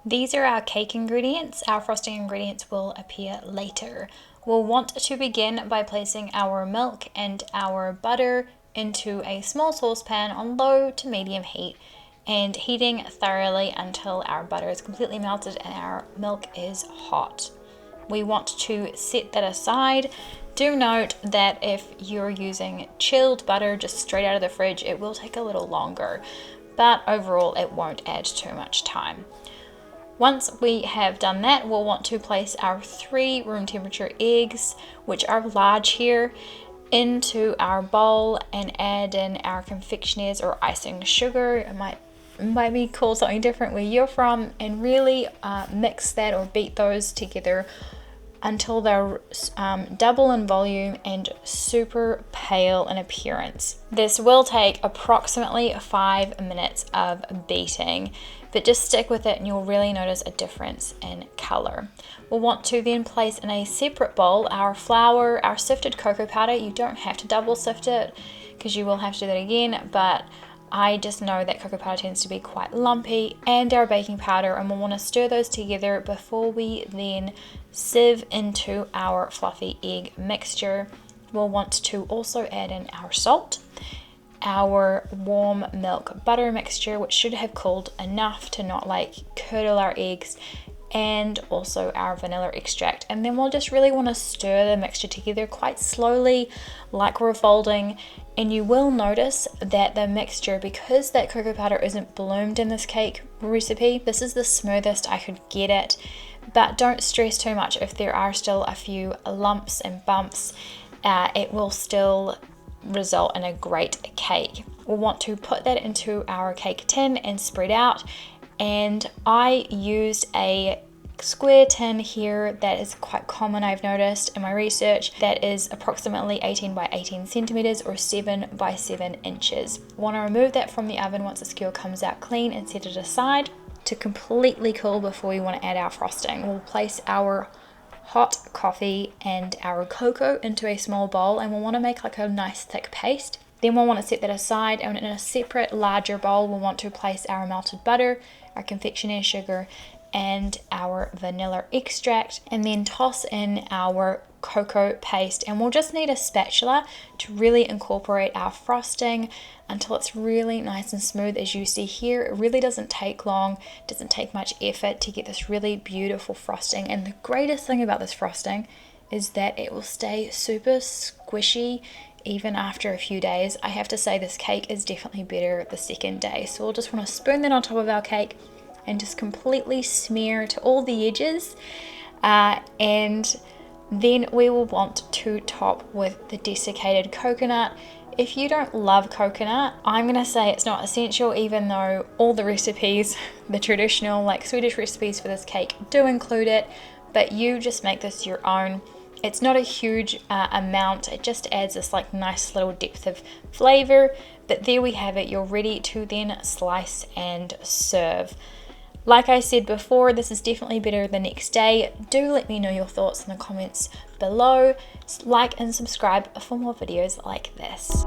These are our cake ingredients. Our frosting ingredients will appear later. We'll want to begin by placing our milk and our butter into a small saucepan on low to medium heat and heating thoroughly until our butter is completely melted and our milk is hot. We want to set that aside. Do note that if you're using chilled butter just straight out of the fridge, it will take a little longer, but overall it won't add too much time. Once we have done that, we'll want to place our 3 room temperature eggs, which are large here, into our bowl and add in our confectioner's or icing sugar. It might be called something different where you're from, and really mix that or beat those together until they're double in volume and super pale in appearance. This will take approximately 5 minutes of beating, but just stick with it and you'll really notice a difference in color. We'll want to then place in a separate bowl our flour, our sifted cocoa powder. You don't have to double sift it because you will have to do that again, but I just know that cocoa powder tends to be quite lumpy, and our baking powder, and we'll want to stir those together before we then sieve into our fluffy egg mixture. We'll want to also add in our salt, our warm milk butter mixture, which should have cooled enough to not like curdle our eggs, and also our vanilla extract. And then we'll just really want to stir the mixture together quite slowly, like we're folding. And you will notice that the mixture, because that cocoa powder isn't bloomed in this cake recipe, this is the smoothest I could get it. But don't stress too much if there are still a few lumps and bumps. It will still result in a great cake. We'll want to put that into our cake tin and spread out. And I used a square tin here that is quite common, I've noticed in my research, that is approximately 18 by 18 centimeters or 7 by 7 inches. Want to remove that from the oven once the skewer comes out clean and set it aside to completely cool before we want to add our frosting. We'll place our hot coffee and our cocoa into a small bowl, and we'll want to make like a nice thick paste. Then we'll want to set that aside, and in a separate larger bowl we'll want to place our melted butter, our confectioner sugar, and our vanilla extract, and then toss in our cocoa paste. And we'll just need a spatula to really incorporate our frosting until it's really nice and smooth. As you see here, it really doesn't take long, doesn't take much effort to get this really beautiful frosting. And the greatest thing about this frosting is that it will stay super squishy even after a few days. I have to say this cake is definitely better the second day. So we'll just want to spoon that on top of our cake and just completely smear to all the edges, and then we will want to top with the desiccated coconut. If you don't love coconut, I'm gonna say it's not essential, even though all the recipes, the traditional like Swedish recipes for this cake do include it, but you just make this your own. It's not a huge amount, it just adds this like nice little depth of flavor. But there we have it, you're ready to then slice and serve. Like I said before, this is definitely better the next day. Do let me know your thoughts in the comments below. Like and subscribe for more videos like this.